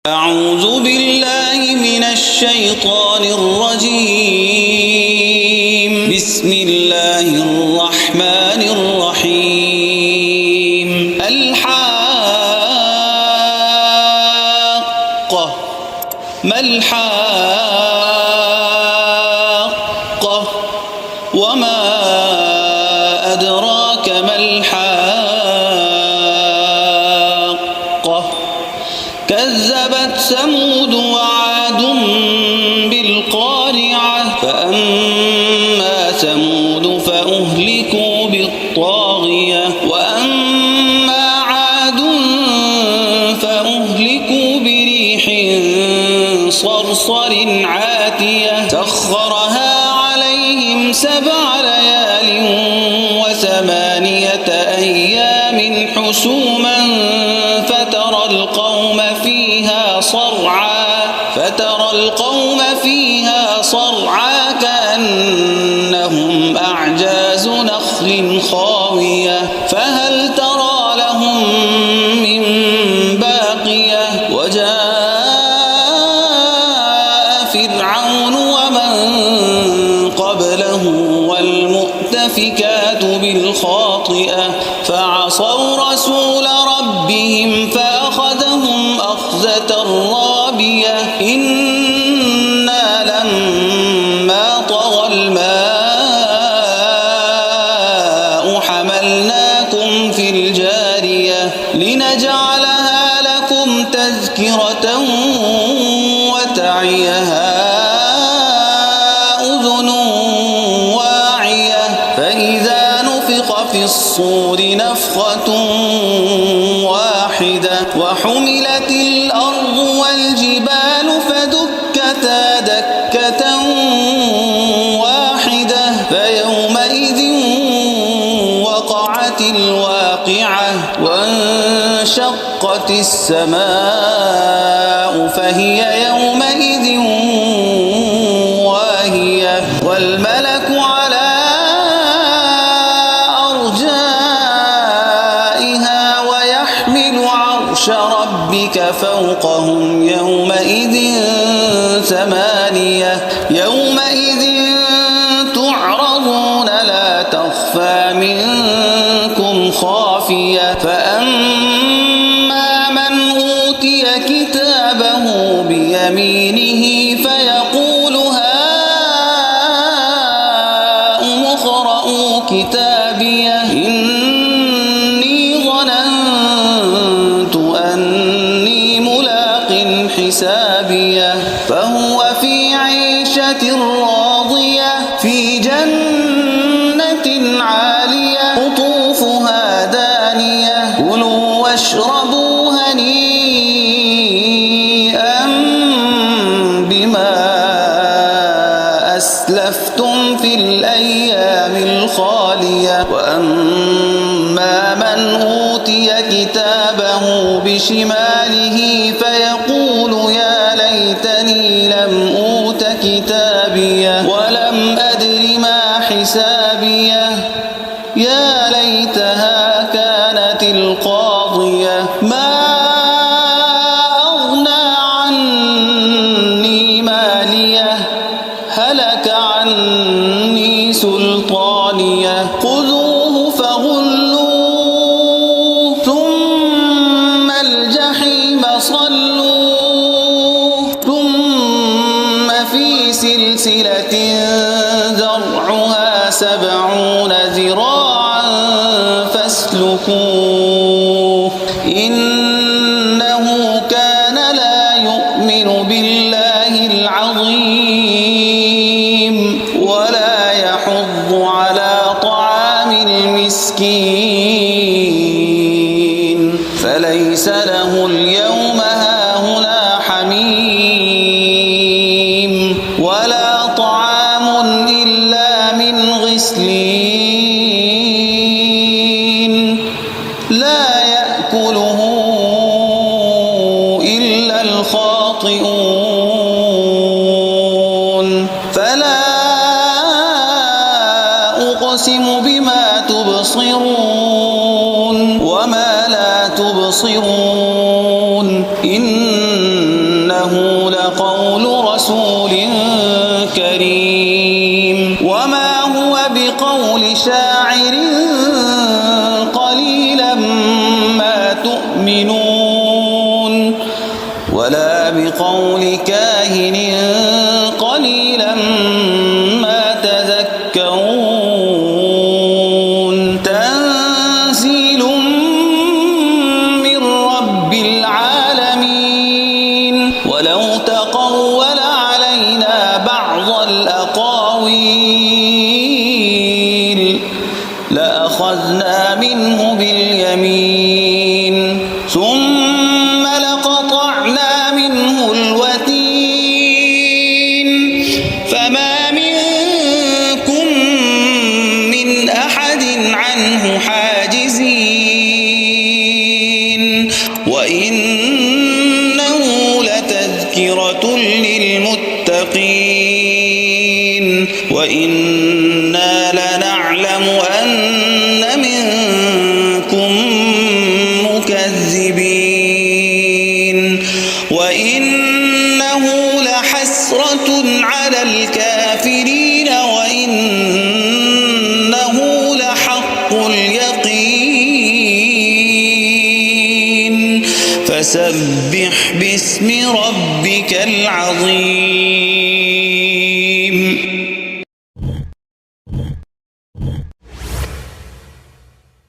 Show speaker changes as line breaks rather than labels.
أعوذ بالله من الشيطان الرجيم. بسم الله الرحمن الرحيم. الحاقة. ما الحاقة؟ وما أدراك ما الحاقة؟ كذبت ثمود وعاد بالقارعة. فأما ثمود فأهلكوا بالطاغية، وأما عاد فأهلكوا بريح صرصر عاتية سخرها عليهم 7 ليال و8 أيام حسوما فترى القوم فيها صرعى كأنهم أعجاز نخل خاوية فهل ترى لهم من باقية. وجاء فرعون ومن قبله والمؤتفكات بالخاطئة فعصوا رسول ربهم فأخذهم أخذة رابية. إنا لما طغى الماء حملناكم في الجارية لنجعلها لكم تذكرة وتعيها أذن واعية. فإذا نفخ في الصور نفخة واحدة وحملت الأرض والجبال فدكتا دكة واحدة فيومئذ وقعت الواقعة وانشقت السماء فهي يومئذ واهية والملك على أرجائها ويحمل عرش ربك فوقهم يومئذ 8. يومئذ تعرضون لا تخفى منكم خافية. فأما من أوتي كتابه بيمينه فيقول هاؤم اقرءوا كتابيه إني ظننت أني ملاق حسابيه. فهو في عيشة راضية في جنة عالية قطوفها دانية. كلوا واشربوا هنيئا بما أسلفتم في الأيام الخالية. وأما من أوتي كتابه بشماله فيقول يا ليتني لم أوت كتابيه ولم أدر ما حسابيه. يا ليتها كانت القاضية ما أغنى عني ماليه هلك عني سلطانيه. خذوه فغلوه ثم الجحيم صلوه ثم في سلسلة ذرعها 70 ذراعا فاسلكوه. إنه كان لا يؤمن بالله العظيم ولا يحض على طعام المسكين فليس له اليوم هاهنا حميم ولا طعام إلا من غسلين لا يأكله إلا الخاطئون. فلا أقسم بما تبصرون وما لا تبصرون إن رسول كريم وما هو بقول شاعر قليلا ما تؤمنون ولا بقول كاهن قليلا ما تذكرون تنزيل من رب العالمين ولو تقول علينا بعض الأقاويل لأخذنا منه باليمين ثم لقطعنا منه الوتين فما منكم من أحد عنه حاجزين وإنه لتذكرة للمتقين وإنا لنعلم أن منكم مكذبين وإنه لحسرة على الكافرين وإنه لحق اليقين فسبح باسم ربك العظيم